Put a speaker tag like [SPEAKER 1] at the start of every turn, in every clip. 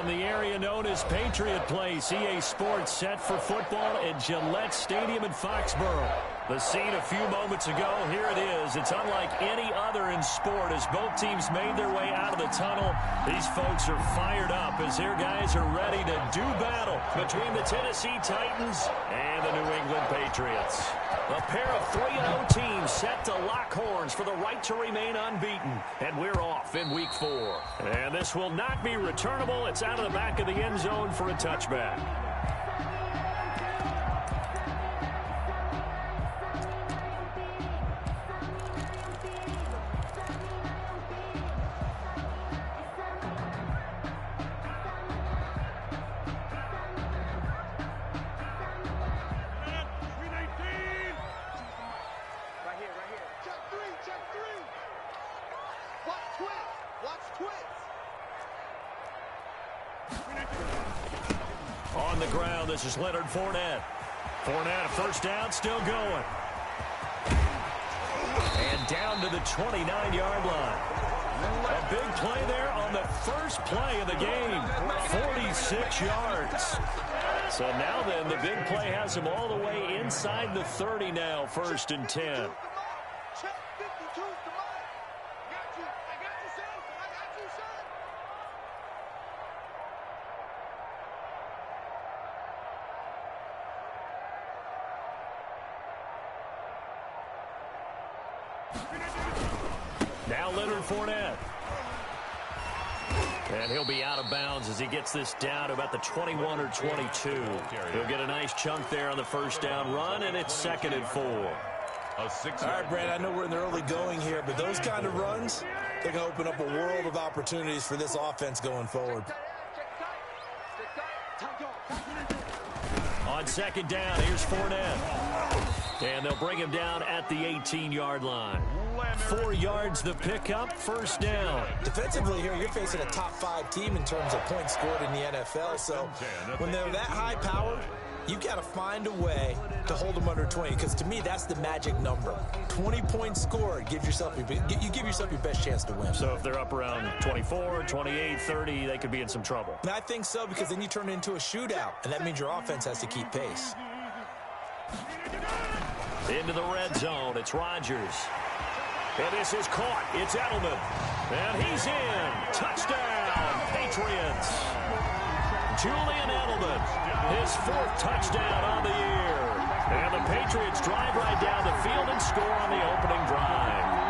[SPEAKER 1] From the area known as Patriot Place, EA Sports set for football at Gillette Stadium in Foxborough. The scene a few moments ago, here it is. It's unlike any other in sport as both teams made their way out of the tunnel. These folks are fired up as their guys are ready to do battle between the Tennessee Titans and the New England Patriots. A pair of 3-0 teams set to lock horns for the right to remain unbeaten. And we're off in Week 4. And this will not be returnable. It's out of the back of the end zone for a touchback. On the ground, this is Leonard Fournette. Fournette, a first down, still going. And down to the 29-yard line. A big play there on the first play of the game. 46 yards. So now then, the big play has him all the way inside the 30 now, 1st and 10. Now Leonard Fournette. And he'll be out of bounds as he gets this down to about the 21 or 22. He'll get a nice chunk there on the first down run, and it's 2nd and 4.
[SPEAKER 2] All right, Brad, I know we're in the early going here, but those kind of runs, they're going to open up a world of opportunities for this offense going forward.
[SPEAKER 1] On 2nd down, here's Fournette. And they'll bring him down at the 18-yard line. 4 yards the pickup, 1st down.
[SPEAKER 2] Defensively here, you're facing a top 5 team in terms of points scored in the NFL. So when they're that high powered, you got to find a way to hold them under 20. Because to me, that's the magic number. 20 points scored, you give yourself your best chance to win.
[SPEAKER 1] So if they're up around 24, 28, 30, they could be in some trouble.
[SPEAKER 2] And I think so, because then you turn it into a shootout, and that means your offense has to keep pace.
[SPEAKER 1] Into the red zone, it's Rodgers. And this is caught. It's Edelman. And he's in. Touchdown, Patriots. Julian Edelman, his 4th touchdown on the year. And the Patriots drive right down the field and score on the opening drive.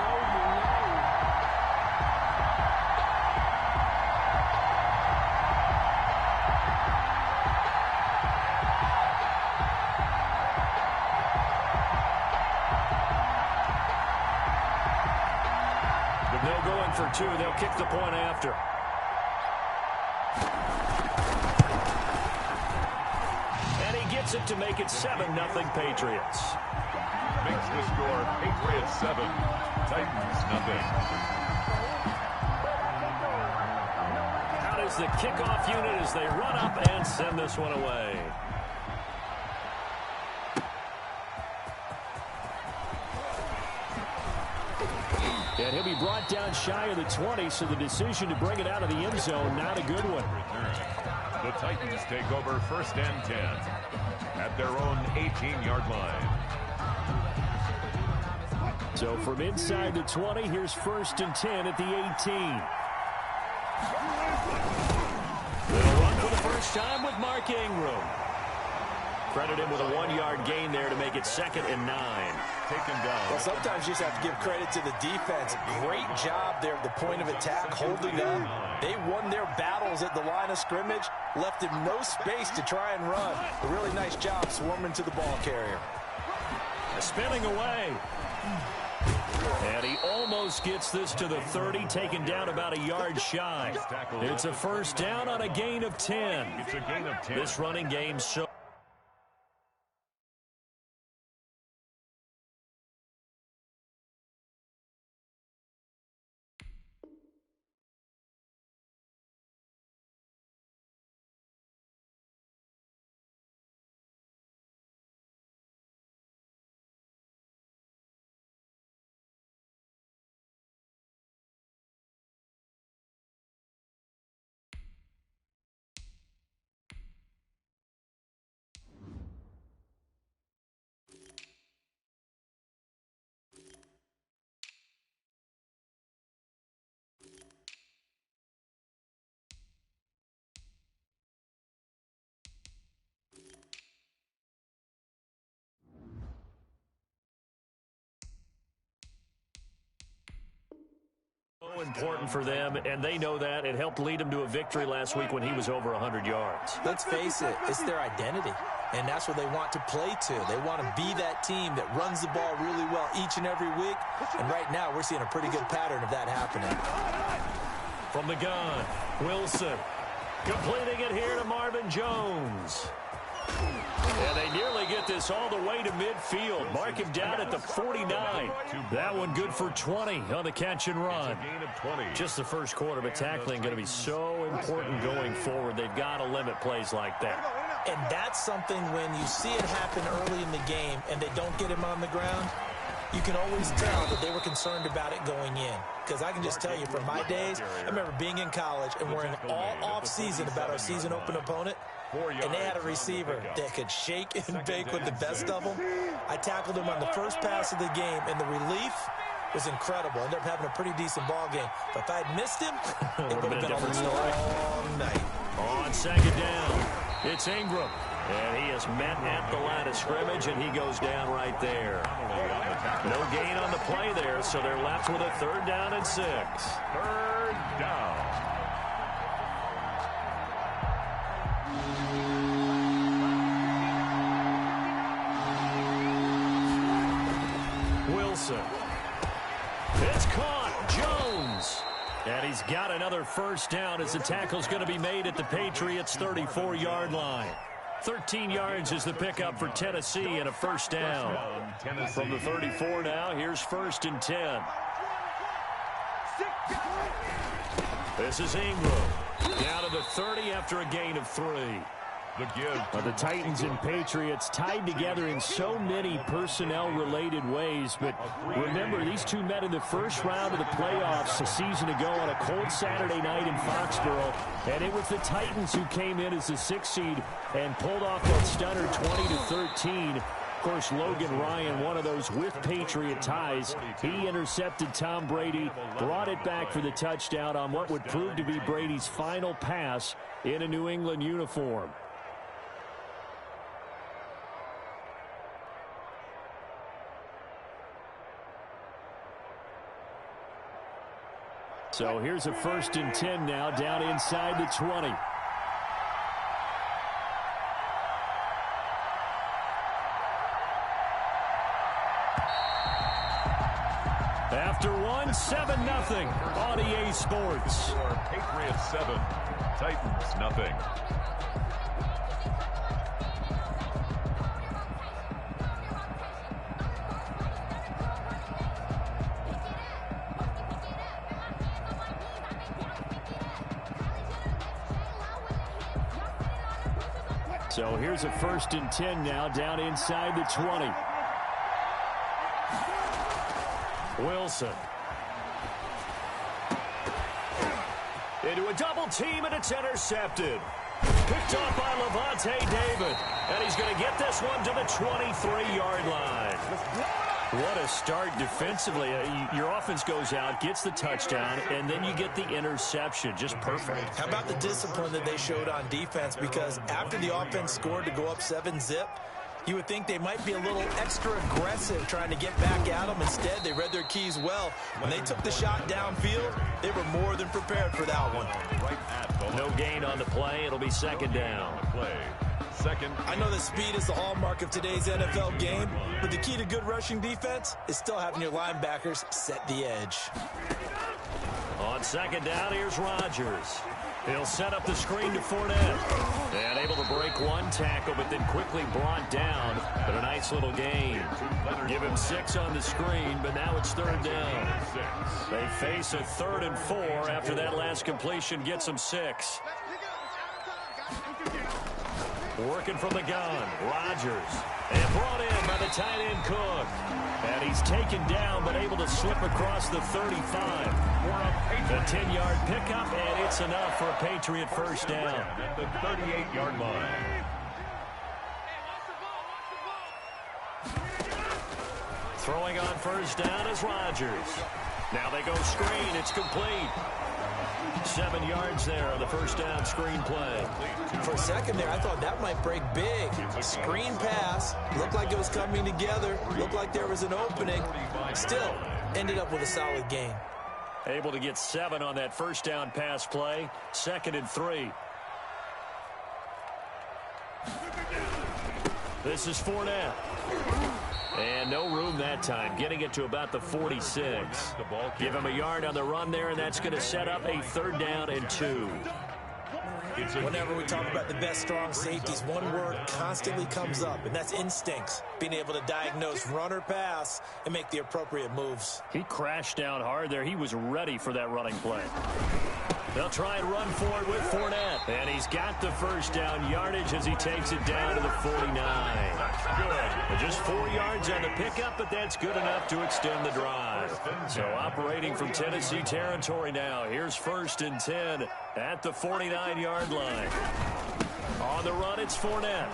[SPEAKER 1] They'll go in for 2. They'll kick the point after. And he gets it to make it 7-0 Patriots.
[SPEAKER 3] Makes the score Patriots 7, Titans nothing.
[SPEAKER 1] Out is the kickoff unit as they run up and send this one away. And he'll be brought down shy of the 20, so the decision to bring it out of the end zone, not a good one.
[SPEAKER 3] The Titans take over 1st and 10 at their own 18-yard line.
[SPEAKER 1] So from inside the 20, here's 1st and 10 at the 18. They'll run for the first time with Mark Ingram. Credit him with a 1-yard gain there to make it 2nd and 9.
[SPEAKER 3] Taken down.
[SPEAKER 2] Well, sometimes you just have to give credit to the defense. Great job there at the point of attack, holding up. They won their battles at the line of scrimmage, left him no space to try and run. A really nice job swarming to the ball carrier.
[SPEAKER 1] Spinning away. And he almost gets this to the 30, taken down about a yard shy. It's a first down on a gain of 10.
[SPEAKER 3] It's a gain of 10.
[SPEAKER 1] This running game so important for them, and they know that. It helped lead them to a victory last week when he was over 100 yards.
[SPEAKER 2] Let's face it, it's their identity, and that's what they want to play to. They want to be that team that runs the ball really well each and every week, and right now we're seeing a pretty good pattern of that happening.
[SPEAKER 1] From the gun, Wilson completing it here to Marvin Jones. And they nearly get this all the way to midfield. Mark him down at the 49. That one good for 20 on the catch and run. Just the first quarter, but tackling going to be so important going forward. They've got to limit plays like that.
[SPEAKER 2] And that's something when you see it happen early in the game and they don't get him on the ground, you can always tell that they were concerned about it going in. Because I can just tell you from my days, I remember being in college and worrying all off-season about our season open opponent. And they had a receiver that could shake and bake with the best of them. I tackled him on the first pass of the game, and the relief was incredible. Ended up having a pretty decent ball game. But if I had missed him, it would have been a long night.
[SPEAKER 1] On second down, it's Ingram. And he is met at the line of scrimmage, and he goes down right there. No gain on the play there, so they're left with a 3rd down and 6.
[SPEAKER 3] 3rd down.
[SPEAKER 1] Wilson. It's caught. Jones. And he's got another 1st down as the tackle's going to be made at the Patriots' 34-yard line. 13 yards is the pickup for Tennessee and a 1st down. From the 34 now, here's 1st and 10. This is Ingram. Down to the 30 after a gain of 3.
[SPEAKER 4] The Titans and Patriots tied together in so many personnel-related ways, but remember, these two met in the first round of the playoffs a season ago on a cold Saturday night in Foxborough, and it was the Titans who came in as the 6th seed and pulled off that stunner 20-13. Of course, Logan Ryan, one of those with Patriot ties, he intercepted Tom Brady, brought it back for the touchdown on what would prove to be Brady's final pass in a New England uniform. So here's a 1st and 10 now, down inside the 20. After 1, 7-0 on EA Sports.
[SPEAKER 3] Patriots 7, Titans nothing.
[SPEAKER 4] So here's a 1st and 10 now, down inside the 20.
[SPEAKER 1] Wilson. Into a double team, and it's intercepted. Picked off by Levante David. And he's going to get this one to the 23-yard line. What a start defensively. Your offense goes out, gets the touchdown, and then you get the interception. Just perfect.
[SPEAKER 2] How about the discipline that they showed on defense? Because after the offense scored to go up 7-zip, you would think they might be a little extra aggressive trying to get back at them. Instead, they read their keys well. When they took the shot downfield, they were more than prepared for that one.
[SPEAKER 1] No gain on the play. It'll be 2nd down.
[SPEAKER 2] I know that speed is the hallmark of today's NFL game, but the key to good rushing defense is still having your linebackers set the edge.
[SPEAKER 1] On 2nd down, here's Rodgers. He'll set up the screen to Fournette. And able to break one tackle, but then quickly brought down. But a nice little gain. Give him 6 on the screen, but now it's 3rd down. They face a 3rd and 4 after that last completion gets them 6. Working from the gun, Rodgers. And brought in by the tight end Cook. And he's taken down, but able to slip across the 35. A 10-yard pickup, and it's enough for a Patriot 1st down.
[SPEAKER 3] At the 38-yard line.
[SPEAKER 1] Throwing on 1st down is Rodgers. Now they go screen. It's complete. 7 yards there on the 1st down screen play.
[SPEAKER 2] For a second there, I thought that might break big. Screen pass. Looked like it was coming together. Looked like there was an opening. Still, ended up with a solid gain.
[SPEAKER 1] Able to get 7 on that first down pass play. 2nd and 3. This is Fournette. And no room that time, getting it to about the 46. Give him a yard on the run there, and that's going to set up a 3rd down and 2.
[SPEAKER 2] Whenever we talk about the best strong safeties, one word constantly comes up, and that's instincts. Being able to diagnose run or pass and make the appropriate moves.
[SPEAKER 1] He crashed down hard there. He was ready for that running play. They'll try and run for it with Fournette. And he's got the first down yardage as he takes it down to the 49. Good. Just 4 yards on the pickup, but that's good enough to extend the drive. So operating from Tennessee territory now. Here's 1st and 10 at the 49-yard line. On the run, it's Fournette.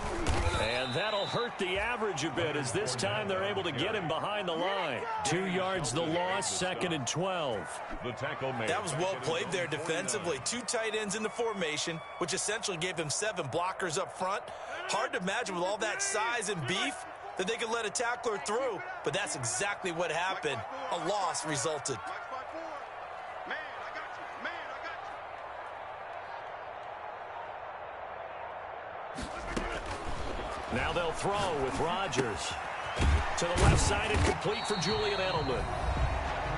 [SPEAKER 1] And that'll hurt the average a bit as this time they're able to get him behind the line. 2 yards the loss, 2nd and 12.
[SPEAKER 3] The tackle made.
[SPEAKER 2] That was well played there defensively. 2 tight ends in the formation, which essentially gave them 7 blockers up front. Hard to imagine with all that size and beef that they could let a tackler through, but that's exactly what happened. A loss resulted.
[SPEAKER 1] Now they'll throw with Rodgers. To the left side and complete for Julian Edelman.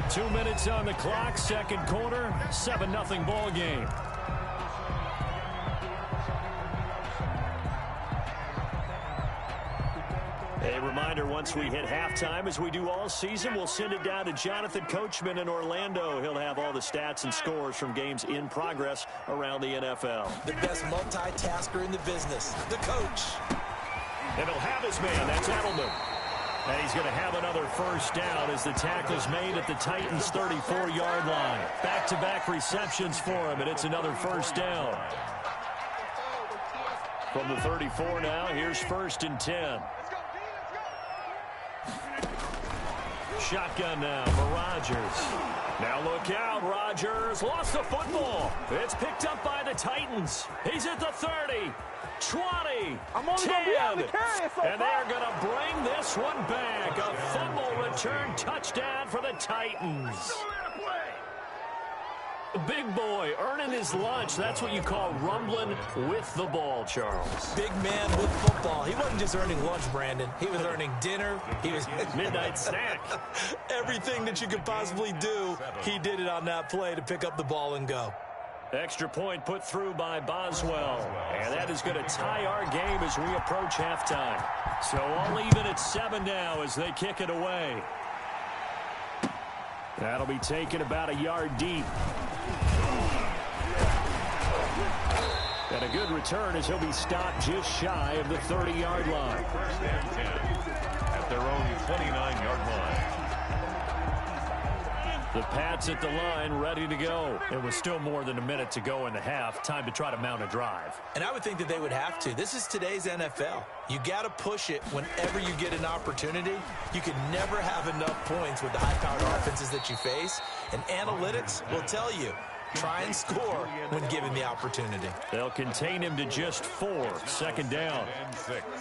[SPEAKER 1] 2 minutes on the clock, 2nd quarter, 7-0 ball game. A reminder, once we hit halftime, as we do all season, we'll send it down to Jonathan Coachman in Orlando. He'll have all the stats and scores from games in progress around the NFL.
[SPEAKER 2] The best multitasker in the business, the coach.
[SPEAKER 1] And he'll have his man. That's Edelman. And he's going to have another first down as the tackle's made at the Titans' 34-yard line. Back-to-back receptions for him, and it's another first down. From the 34 now, here's 1st and 10. Shotgun now for Rodgers. Now look out, Rodgers lost the football. It's picked up by the Titans. He's at the 30. 20, 10, and they're going to bring this one back. A fumble return touchdown for the Titans. Big boy earning his lunch. That's what you call rumbling with the ball, Charles.
[SPEAKER 2] Big man with football. He wasn't just earning lunch, Brandon. He was earning dinner. He was
[SPEAKER 1] midnight snack.
[SPEAKER 2] Everything that you could possibly do, he did it on that play to pick up the ball and go.
[SPEAKER 1] Extra point put through by Boswell. And that is going to tie our game as we approach halftime. So all even at 7 now as they kick it away. That'll be taken about a yard deep. And a good return as he'll be stopped just shy of the 30-yard line.
[SPEAKER 3] 1st and 10 at their own 29-yard line.
[SPEAKER 1] The Pats at the line, ready to go. It was still more than a minute to go in the half. Time to try to mount a drive.
[SPEAKER 2] And I would think that they would have to. This is today's NFL. You got to push it whenever you get an opportunity. You can never have enough points with the high-powered offenses that you face. And analytics will tell you, try and score when given the opportunity.
[SPEAKER 1] They'll contain him to just 4. 2nd down.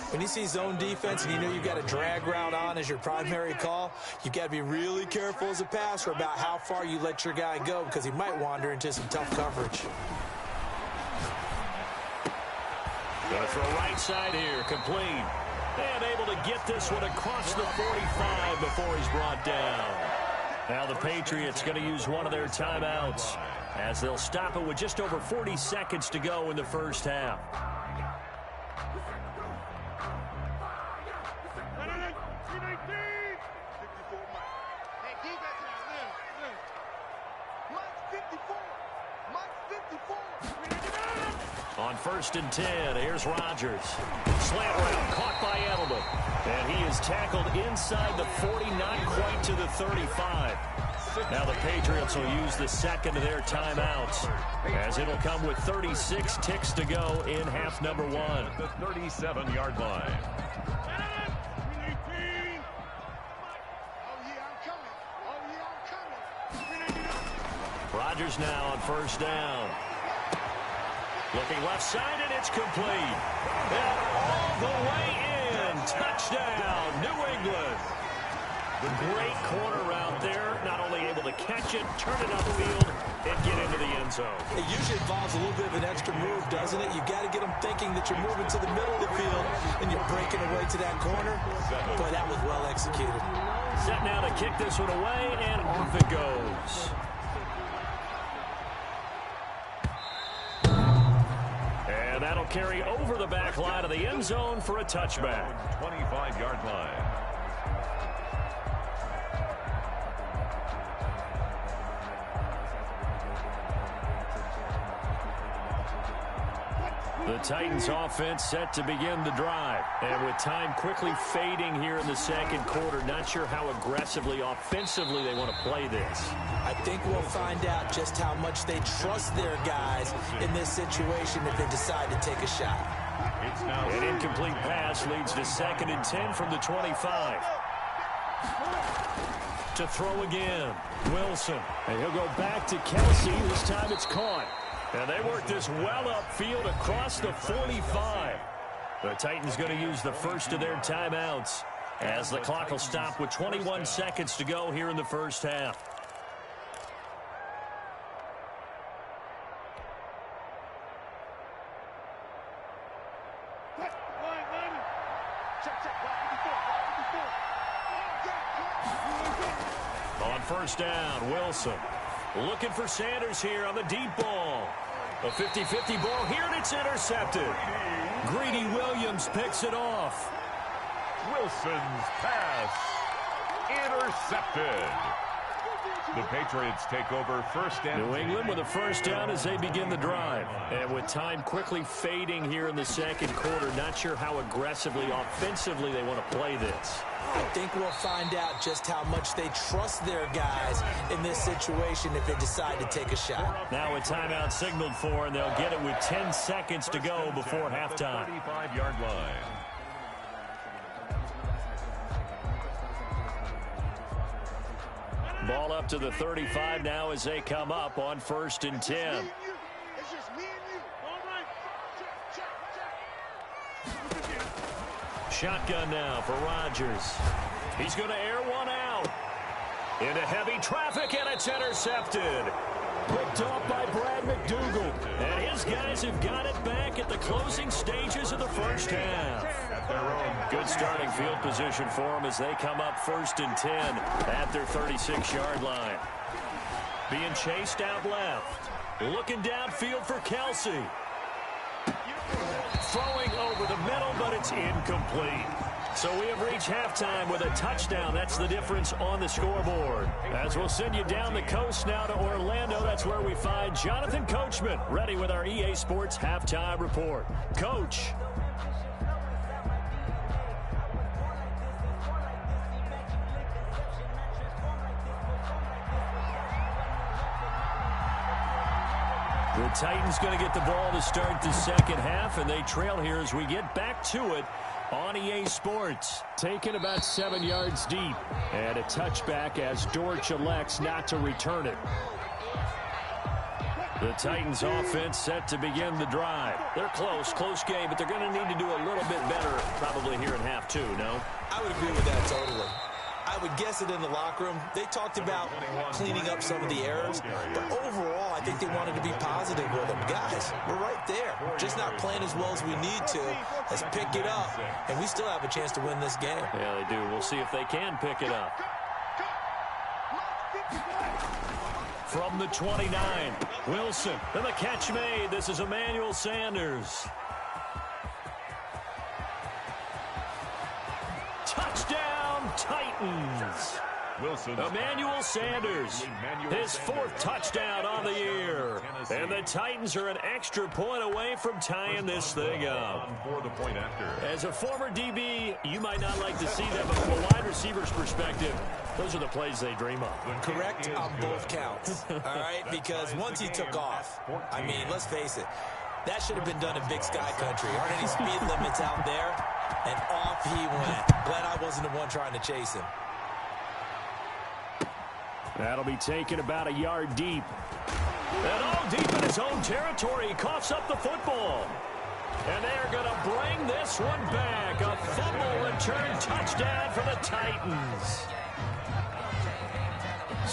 [SPEAKER 2] When you see zone defense and you know you've got a drag route on as your primary call, you've got to be really careful as a passer about how far you let your guy go because he might wander into some tough coverage.
[SPEAKER 1] Going to throw right side here, complete. And able to get this one across the 45 before he's brought down. Now the Patriots going to use one of their timeouts as they'll stop it with just over 40 seconds to go in the first half. On 1st and 10, here's Rodgers. Slant route caught by Edelman. And he is tackled inside the 40, not quite to the 35. Now the Patriots will use the 2nd of their timeouts as it'll come with 36 ticks to go in half number 1.
[SPEAKER 3] The 37-yard line.
[SPEAKER 1] Rodgers now on 1st down. Looking left side, and it's complete. And all the way in. Touchdown, New England. Great corner route there. Not only able to catch it, turn it upfield, and get into the end zone.
[SPEAKER 2] It usually involves a little bit of an extra move, doesn't it? You've got to get them thinking that you're moving to the middle of the field and you're breaking away to that corner. Boy, that was well executed.
[SPEAKER 1] Set now to kick this one away, and off it goes. And that'll carry over the back line of the end zone for a touchback.
[SPEAKER 3] 25-yard line.
[SPEAKER 1] The Titans offense set to begin the drive. And with time quickly fading here in the second quarter, not sure how aggressively, offensively they want to play this.
[SPEAKER 2] I think we'll find out just how much they trust their guys in this situation if they decide to take a shot.
[SPEAKER 1] An incomplete pass leads to 2nd and 10 from the 25. To throw again, Wilson.
[SPEAKER 4] And he'll go back to Kelsey. This time it's caught.
[SPEAKER 1] And they work this well upfield across the 45. The Titans going to use the first of their timeouts as the clock will stop with 21 seconds to go here in the first half. On first down, Wilson. Looking for Sanders here on the deep ball. A 50-50 ball here, and it's intercepted. Greedy Williams picks it off.
[SPEAKER 3] Wilson's pass intercepted. The Patriots take over first and
[SPEAKER 1] New England with a first down as they begin the drive. And with time quickly fading here in the second quarter, not sure how aggressively, offensively they want to play this.
[SPEAKER 2] I think we'll find out just how much they trust their guys in this situation if they decide to take a shot.
[SPEAKER 1] Now a timeout signaled for, and they'll get it with 10 seconds to go before halftime.
[SPEAKER 3] 35-yard line.
[SPEAKER 1] Ball up to the 35 now as they come up on 1st and 10. Shotgun now for Rodgers. He's going to air one out. Into heavy traffic, and it's intercepted. Picked off by Brad McDougal. And his guys have got it back at the closing stages of the first half. Good starting field position for them as they come up 1st and 10 at their 36-yard line. Being chased out left. Looking downfield for Kelsey. Throwing over the middle, but it's incomplete. So we have reached halftime with a touchdown. That's the difference on the scoreboard. As we'll send you down the coast now to Orlando, that's where we find Jonathan Coachman, ready with our EA Sports Halftime Report. Coach. The Titans going to get the ball to start the second half, and they trail here as we get back to it on EA Sports.
[SPEAKER 4] Taken about 7 yards deep. And a touchback as Dortch elects not to return it.
[SPEAKER 1] The Titans offense set to begin the drive. They're close game, but they're going to need to do a little bit better probably here in half two, no?
[SPEAKER 2] I would agree with that totally. I would guess it in the locker room. They talked about cleaning up some of the errors, but overall, I think they wanted to be positive with them. Guys, we're right there. Just not playing as well as we need to. Let's pick it up, and we still have a chance to win this game.
[SPEAKER 1] Yeah, they do. We'll see if they can pick it up. From the 29, Wilson, and the catch made. This is Emmanuel Sanders. Touchdown, Titans.
[SPEAKER 3] Wilson.
[SPEAKER 1] Emmanuel Sanders, his 4th touchdown on the year. And the Titans are an extra point away from tying this thing up.
[SPEAKER 3] For the point after.
[SPEAKER 1] As a former DB, you might not like to see that, but from a wide receiver's perspective, those are the plays they dream of.
[SPEAKER 2] Correct on both counts, all right? Because once he took off, I mean, let's face it, that should have been done in Big Sky Country. Aren't any speed limits out there? And off he went. Glad I wasn't the one trying to chase him.
[SPEAKER 4] That'll be taken about a yard deep.
[SPEAKER 1] And all deep in his own territory, he coughs up the football. And they're going to bring this one back. A fumble return touchdown for the Titans.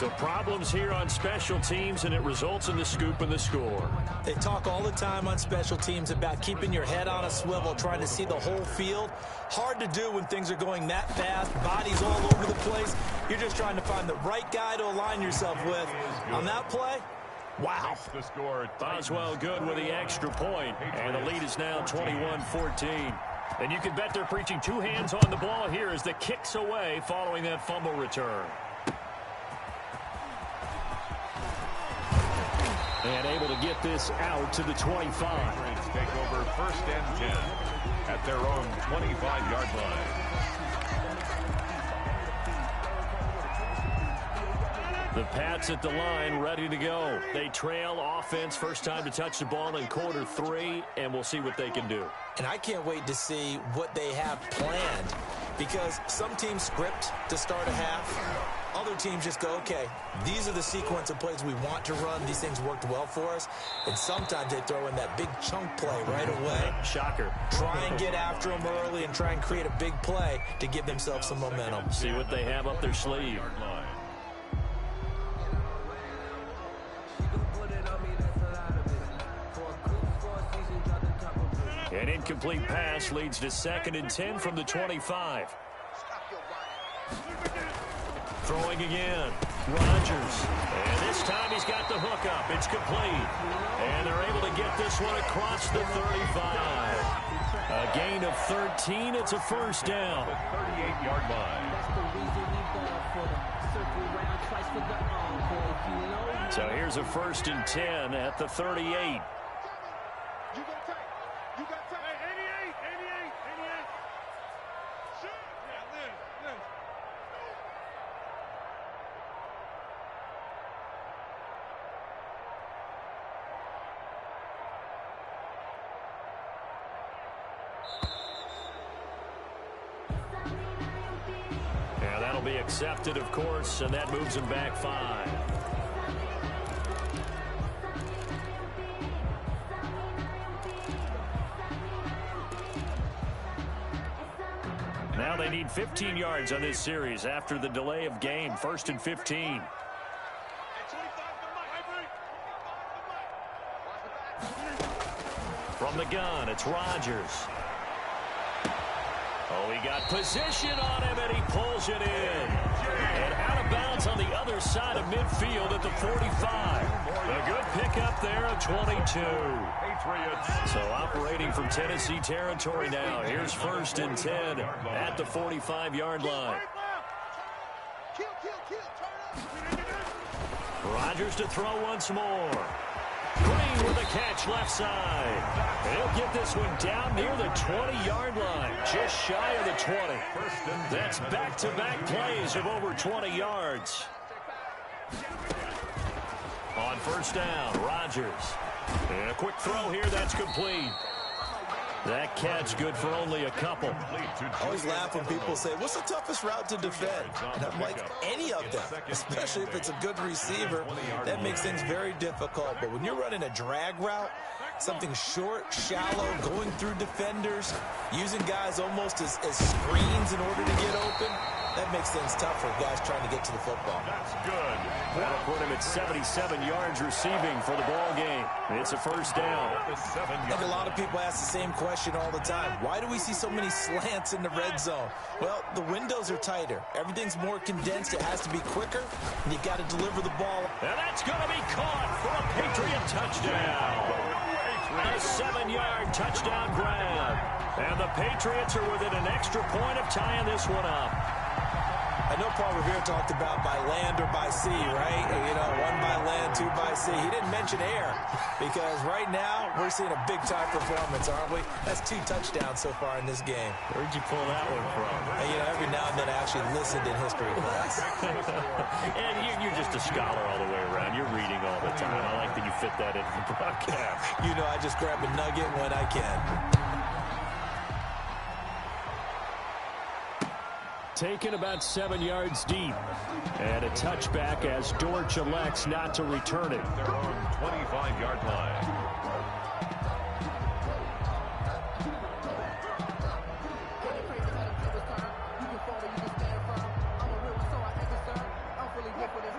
[SPEAKER 1] So problems here on special teams, and it results in the scoop and the score.
[SPEAKER 2] They talk all the time on special teams about keeping your head on a swivel, trying to see the whole field. Hard to do when things are going that fast, bodies all over the place. You're just trying to find the right guy to align yourself with. On that play, wow.
[SPEAKER 1] Boswell good with the extra point, and the lead is now 21-14. And you can bet they're preaching two hands on the ball here as the kick's away following that fumble return. And able to get this out to the 25.
[SPEAKER 3] Patriots take over 1st and 10 at their own 25-yard line.
[SPEAKER 1] The Pats at the line, ready to go. They trail offense, first time to touch the ball in quarter 3, and we'll see what they can do.
[SPEAKER 2] And I can't wait to see what they have planned, because some teams script to start a half. Other teams just go, okay, these are the sequence of plays we want to run. These things worked well for us. And sometimes they throw in that big chunk play right away.
[SPEAKER 1] Shocker.
[SPEAKER 2] Try and get after them early and try and create a big play to give themselves some momentum.
[SPEAKER 1] See what they have up their sleeve. An incomplete pass leads to 2nd and 10 from the 25. Throwing again. Rodgers. And this time he's got the hook up. It's complete. And they're able to get this one across the 35. A gain of 13. It's a first down.
[SPEAKER 3] The 38-yard line.
[SPEAKER 1] So here's a 1st and 10 at the 38. Be accepted, of course, and that moves him back 5. Now they need 15 yards on this series after the delay of game. 1st and 15. From the gun, it's Rodgers. Oh, he got position on him, and he pulls it in. And out of bounds on the other side of midfield at the 45. A good pickup there of 22. So operating from Tennessee territory now. Here's 1st and 10 at the 45-yard line. Rodgers to throw once more. Green with a catch left side. He'll get this one down near the 20-yard line, just shy of the 20. That's back-to-back plays of over 20 yards. On 1st down, Rodgers. And a quick throw here, that's complete. That catch good for only a couple.
[SPEAKER 2] I always laugh when people say, what's the toughest route to defend? And I'm like, any of them, especially if it's a good receiver. That makes things very difficult. But when you're running a drag route, something short, shallow, going through defenders, using guys almost as screens in order to get open, that makes things tough for guys trying to get to the football.
[SPEAKER 3] That's good.
[SPEAKER 1] That'll put him at 77 yards receiving for the ball game. It's a 1st down.
[SPEAKER 2] I think a lot of people ask the same question all the time. Why do we see so many slants in the red zone? Well, the windows are tighter. Everything's more condensed. It has to be quicker, and you got to deliver the ball.
[SPEAKER 1] And that's going to be caught for a Patriot touchdown. A 7-yard touchdown grab. And the Patriots are within an extra point of tying this one up.
[SPEAKER 2] I know Paul Revere talked about by land or by sea, right? You know, 1 by land, 2 by sea. He didn't mention air because right now we're seeing a big-time performance, aren't we? That's 2 touchdowns so far in this game.
[SPEAKER 1] Where'd you pull that one from?
[SPEAKER 2] And, you know, every now and then I actually listened in history class.
[SPEAKER 1] And you're just a scholar all the way around. You're reading all the time. I like that you fit that into the broadcast.
[SPEAKER 2] You know, I just grab a nugget when I can.
[SPEAKER 4] Taken about 7 yards deep. And a touchback as Dortch elects not to return it.
[SPEAKER 3] Their own 25-yard line.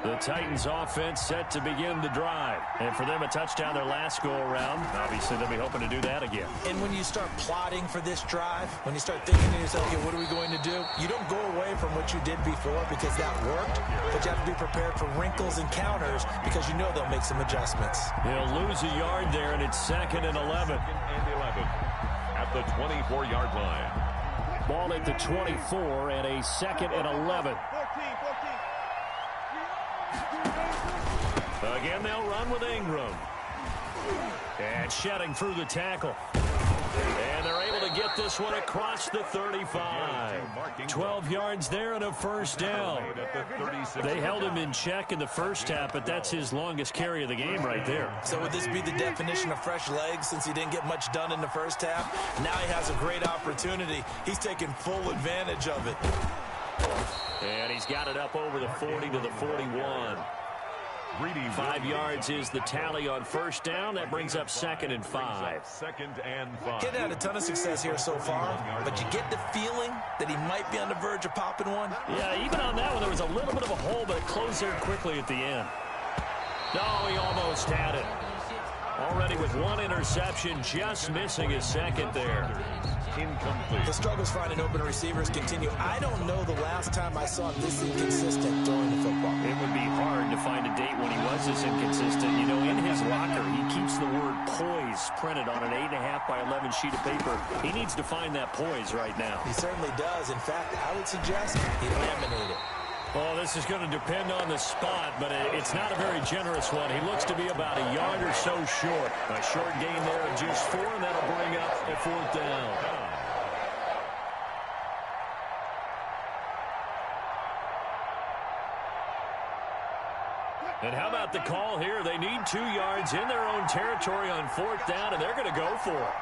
[SPEAKER 4] The
[SPEAKER 1] Titans offense set to begin the drive. And for them, a touchdown their last go-around. Obviously, they'll be hoping to do that again.
[SPEAKER 2] And when you start plotting for this drive, when you start thinking to yourself, okay, what are we going to do? You don't go away from what you did before because that worked, but you have to be prepared for wrinkles and counters because you know they'll make some adjustments.
[SPEAKER 1] They'll lose a yard there, and it's 2nd and 11.
[SPEAKER 3] At the 24-yard line.
[SPEAKER 4] Ball at the 24 and a 2nd and 11.
[SPEAKER 1] Again, they'll run with Ingram. And shedding through the tackle. And they're able to get this one across the 35. 12 yards there and a first down. They held him in check in the first half, but that's his longest carry of the game right there.
[SPEAKER 2] So would this be the definition of fresh legs since he didn't get much done in the first half? Now he has a great opportunity. He's taking full advantage of it.
[SPEAKER 1] And he's got it up over the 40 to the 41. 5 yards is the tally on first down. That brings up 2nd and 5.
[SPEAKER 2] Getting had a ton of success here so far, but you get the feeling that he might be on the verge of popping one.
[SPEAKER 1] Yeah, even on that one, there was a little bit of a hole, but it closed there quickly at the end. No, he almost had it. Already with one interception, just missing his second there.
[SPEAKER 3] Incomplete.
[SPEAKER 2] The struggles finding open receivers continue. I don't know the last time I saw him this inconsistent throwing the football.
[SPEAKER 1] It would be hard to find a date when he was this inconsistent. You know, in his locker, he keeps the word poise printed on an 8.5 by 11 sheet of paper. He needs to find that poise right now.
[SPEAKER 2] He certainly does. In fact, I would suggest he laminate it.
[SPEAKER 1] Well, this is going to depend on the spot, but it's not a very generous one. He looks to be about a yard or so short. A short gain there of just 4, and that'll bring up a 4th down. And how about the call here? They need 2 yards in their own territory on 4th down, and they're going to go for it.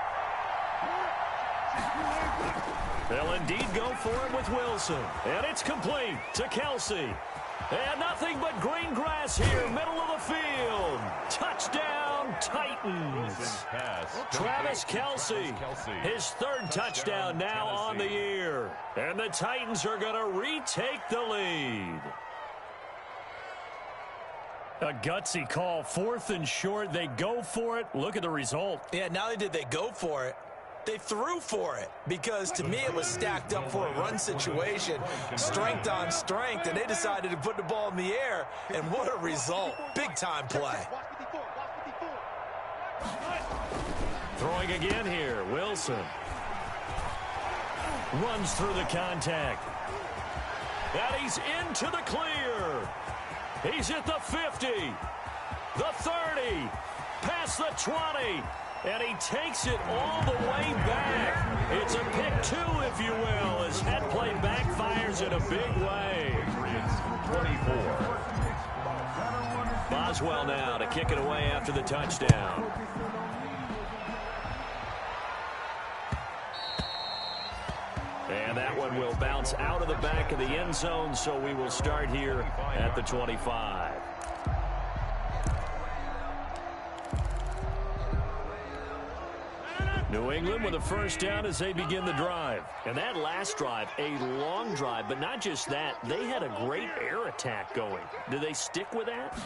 [SPEAKER 1] They'll indeed go for it with Wilson. And it's complete to Kelsey. And nothing but green grass here, middle of the field. Touchdown, Titans. Travis Kelsey, his 3rd touchdown now on the year. And the Titans are going to retake the lead. A gutsy call, 4th and short. They go for it. Look at the result.
[SPEAKER 2] Yeah, not only did they go for it, they threw for it, because to me it was stacked up for a run situation, strength on strength, and they decided to put the ball in the air, and what a result. Big-time play.
[SPEAKER 1] Throwing again here, Wilson. Runs through the contact. And he's into the clear. He's at the 50, the 30, past the 20. And he takes it all the way back. It's a pick 2, if you will, as that play backfires in a big way.
[SPEAKER 3] 24.
[SPEAKER 1] Boswell now to kick it away after the touchdown. And that one will bounce out of the back of the end zone, so we will start here at the 25. New England with a first down as they begin the drive. And that last drive, a long drive, but not just that. They had a great air attack going. Do they stick with that?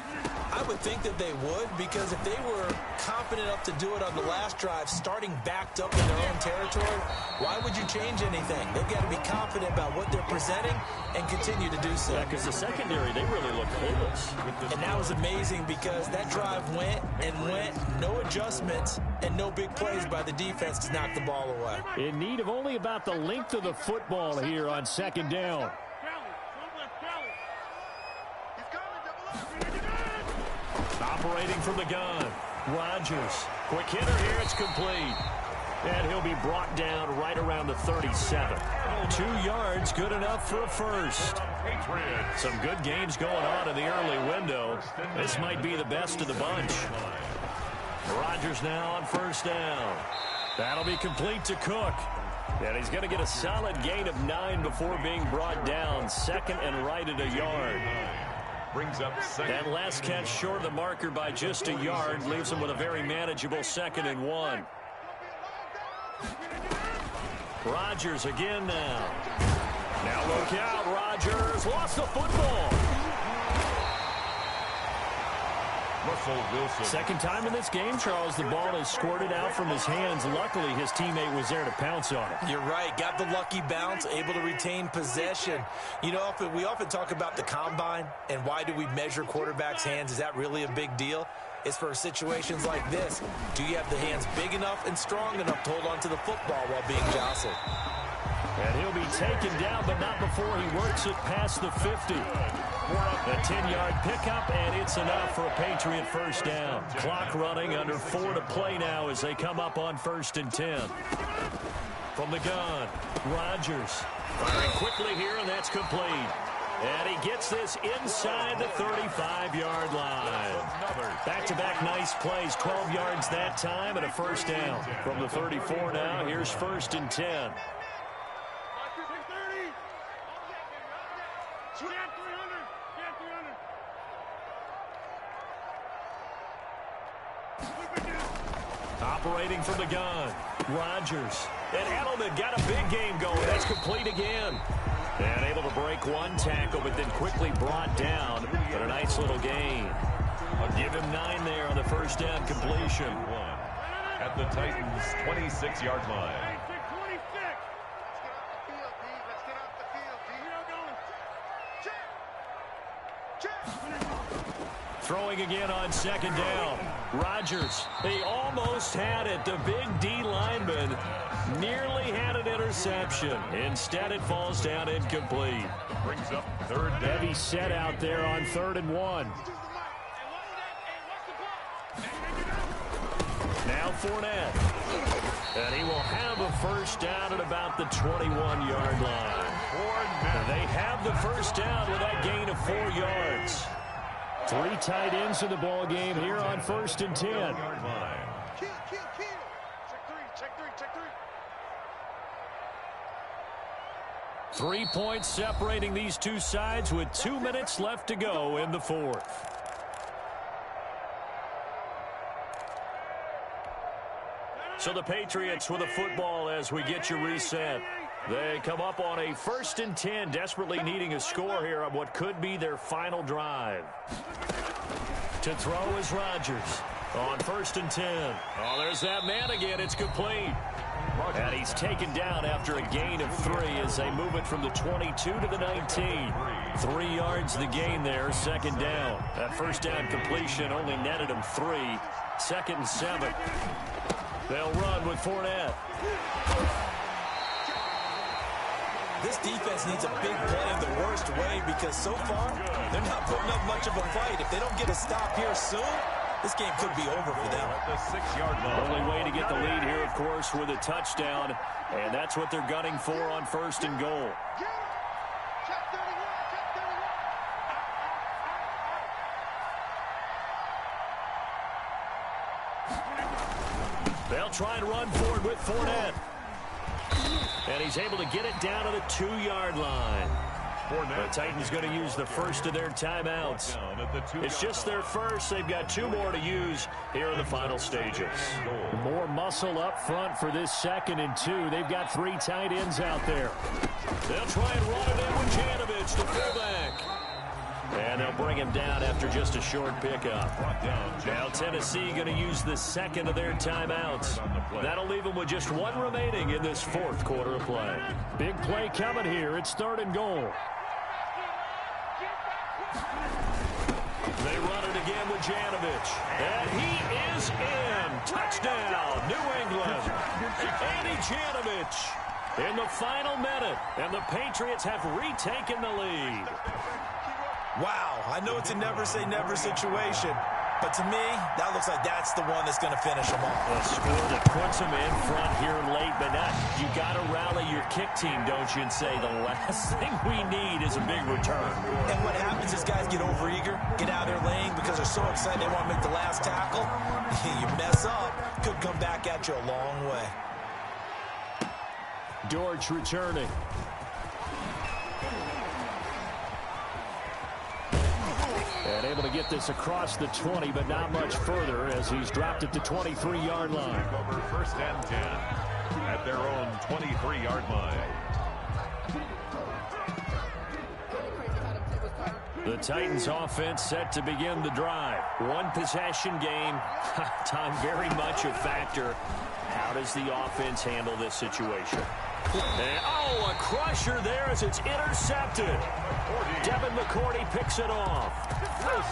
[SPEAKER 2] I would think that they would, because if they were confident enough to do it on the last drive, starting backed up in their own territory, why would you change anything? They've got to be confident about what they're presenting and continue to do so.
[SPEAKER 1] Yeah, because the secondary, they really look hopeless.
[SPEAKER 2] And that was amazing, because that drive went and went, no adjustments, and no big plays by the defense to knock the ball away.
[SPEAKER 4] In need of only about the length of the football here on 2nd down.
[SPEAKER 1] Operating from the gun, Rodgers. Quick hitter here, it's complete. And he'll be brought down right around the 37. 2 yards, good enough for a first. Some good games going on in the early window. This might be the best of the bunch. Rodgers now on first down. That'll be complete to Cook. And he's going to get a solid gain of 9 before being brought down. 2nd and right at a yard.
[SPEAKER 3] Brings up 2nd.
[SPEAKER 1] And last catch short of the marker by just a yard leaves him with a very manageable 2nd and 1. Rodgers again now. Now look out, Rodgers lost the football.
[SPEAKER 3] Russell Wilson.
[SPEAKER 4] Second time in this game, Charles, the ball is squirted out from his hands. Luckily, his teammate was there to pounce on it.
[SPEAKER 2] You're right. Got the lucky bounce, able to retain possession. You know, we often talk about the combine and why do we measure quarterbacks' hands. Is that really a big deal? It's for situations like this. Do you have the hands big enough and strong enough to hold on to the football while being jostled?
[SPEAKER 4] And he'll be taken down, but not before he works it past the 50. A 10-yard pickup, and it's enough for a Patriot first down. Clock running, under 4 to play now as they come up on 1st and 10. From the gun, Rodgers firing quickly here, and that's complete. And he gets this inside the 35-yard line. Back-to-back nice plays, 12 yards that time, and a first down. From the 34 now, here's 1st and 10. Operating from the gun, Rodgers. And Edelman got a big game going. That's complete again. And able to break one tackle, but then quickly brought down. But a nice little gain. I'll give him 9 there on the first down completion.
[SPEAKER 3] At the Titans' 26-yard line.
[SPEAKER 4] Throwing again on 2nd down. Rodgers, he almost had it. The big D lineman nearly had an interception. Instead, it falls down incomplete.
[SPEAKER 3] Brings up 3rd down.
[SPEAKER 4] Heavy set out there on 3rd and 1. Now Fournette. And he will have a first down at about the 21-yard line. They have the first down with that gain of 4 yards. 3 tight ends in the ball game here on 1st and 10.
[SPEAKER 5] Check 3.
[SPEAKER 4] 3 points separating these two sides with 2 minutes left to go in the 4th. So the Patriots with a football as we get you reset. They come up on a 1st and 10, desperately needing a score here on what could be their final drive. To throw is Rodgers on 1st and 10. Oh, there's that man again. It's complete. And he's taken down after a gain of 3 as they move it from the 22 to the 19. 3 yards the gain there, 2nd down. That first down completion only netted him 3. 2nd and 7. They'll run with Fournette.
[SPEAKER 2] This defense needs a big play in the worst way because so far, they're not putting up much of a fight. If they don't get a stop here soon, this game could be over for them.
[SPEAKER 3] At the 6-yard line.
[SPEAKER 4] Only way to get the lead here, of course, with a touchdown. And that's what they're gunning for on 1st and goal. They'll try and run forward with Fournette. And he's able to get it down to the 2-yard line. The Titans going to use the first of their timeouts. It's just their first. They've got 2 more to use here in the final stages. More muscle up front for this 2nd and 2. They've got 3 tight ends out there. They'll try and run it in with Janovich, the fullback. And they'll bring him down after just a short pickup. Now Tennessee going to use the 2nd of their timeouts. That'll leave them with just 1 remaining in this 4th quarter of play. Big play coming here. It's 3rd and goal. They run it again with Janovich. And he is in. Touchdown, New England. Andy Janovich in the final minute. And the Patriots have retaken the lead.
[SPEAKER 2] Wow, I know it's a never-say-never situation, but to me, that looks like that's the one that's going to finish them off.
[SPEAKER 4] A score that puts them in front here late, but now you got to rally your kick team, don't you, and say the last thing we need is a big return.
[SPEAKER 2] And what happens is guys get overeager, get out of their lane because they're so excited they want to make the last tackle. You mess up, could come back at you a long way.
[SPEAKER 4] Dortch returning. And able to get this across the 20, but not much further as he's dropped it to 23-yard line.
[SPEAKER 3] Over 1st and 10 at their own 23-yard line.
[SPEAKER 1] The Titans offense set to begin the drive. One possession game. Time very much a factor. How does the offense handle this situation? And, oh, a crusher there as it's intercepted. Devin McCourty picks it off.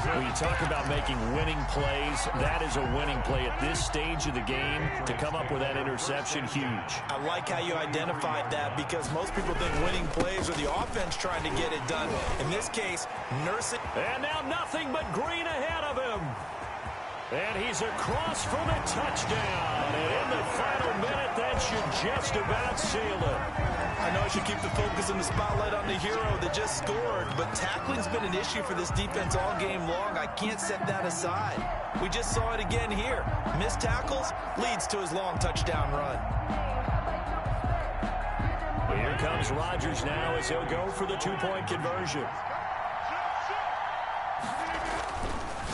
[SPEAKER 1] When you talk about making winning plays, that is a winning play at this stage of the game. To come up with that interception, huge.
[SPEAKER 2] I like how you identified that because most people think winning plays are the offense trying to get it done. In this case, nursing.
[SPEAKER 1] And now nothing but green ahead of him. And he's across for the touchdown. And in the final minute, that should just about seal it.
[SPEAKER 2] I know I should keep the focus and the spotlight on the hero that just scored, but tackling's been an issue for this defense all game long. I can't set that aside. We just saw it again here. Missed tackles leads to his long touchdown run.
[SPEAKER 1] Well, here comes Rodgers now as he'll go for the two-point conversion.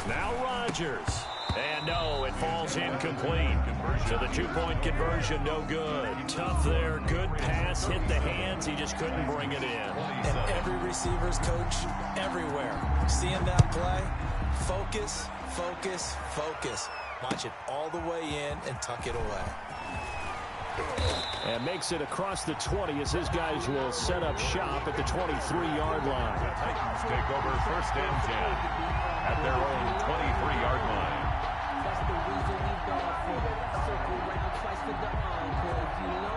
[SPEAKER 1] Now Rodgers. And no, it falls incomplete. So the two-point conversion, no good. Tough there, good pass, hit the hands. He just couldn't bring it in.
[SPEAKER 2] And every receiver's coach everywhere. Seeing that play, focus, focus, focus. Watch it all the way in and tuck it away.
[SPEAKER 4] And makes it across the 20 as his guys will set up shop at the 23-yard line.
[SPEAKER 3] The Titans take over 1st and 10 at their own 23-yard line.
[SPEAKER 6] That's the reason we go for it. Circle round twice for the encore. You know.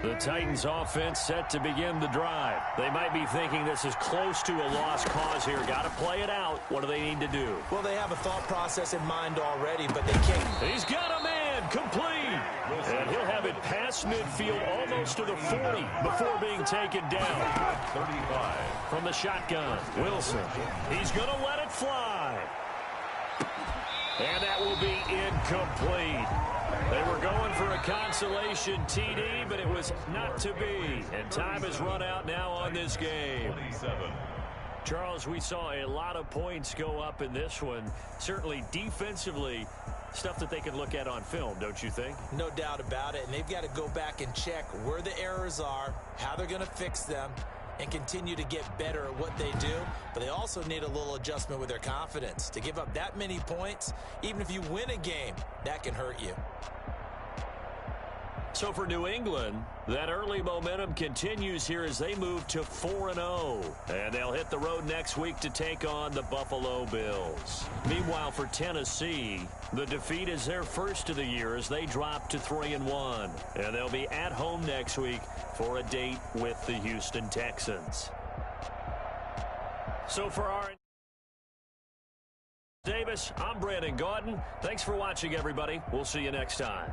[SPEAKER 1] The Titans offense set to begin the drive. They might be thinking this is close to a lost cause here. Got to play it out. What do they need to do?
[SPEAKER 2] Well, they have a thought process in mind already, but they can't.
[SPEAKER 1] He's got a man complete. And he'll have it past midfield almost to the 40 before being taken down.
[SPEAKER 3] 35.
[SPEAKER 1] From the shotgun, Wilson. He's going to let it fly. And that will be incomplete. They were going for a consolation TD, but it was not to be. And time has run out now on this game.
[SPEAKER 3] 27.
[SPEAKER 1] Charles, we saw a lot of points go up in this one. Certainly defensively, stuff that they can look at on film, don't you think?
[SPEAKER 2] No doubt about it. And they've got to go back and check where the errors are, how they're going to fix them, and continue to get better at what they do. But they also need a little adjustment with their confidence. To give up that many points, even if you win a game, that can hurt you.
[SPEAKER 1] So for New England, that early momentum continues here as they move to 4-0. And they'll hit the road next week to take on the Buffalo Bills. Meanwhile, for Tennessee, the defeat is their first of the year as they drop to 3-1. And they'll be at home next week for a date with the Houston Texans. So for our Davis, I'm Brandon Gaudin. Thanks for watching, everybody. We'll see you next time.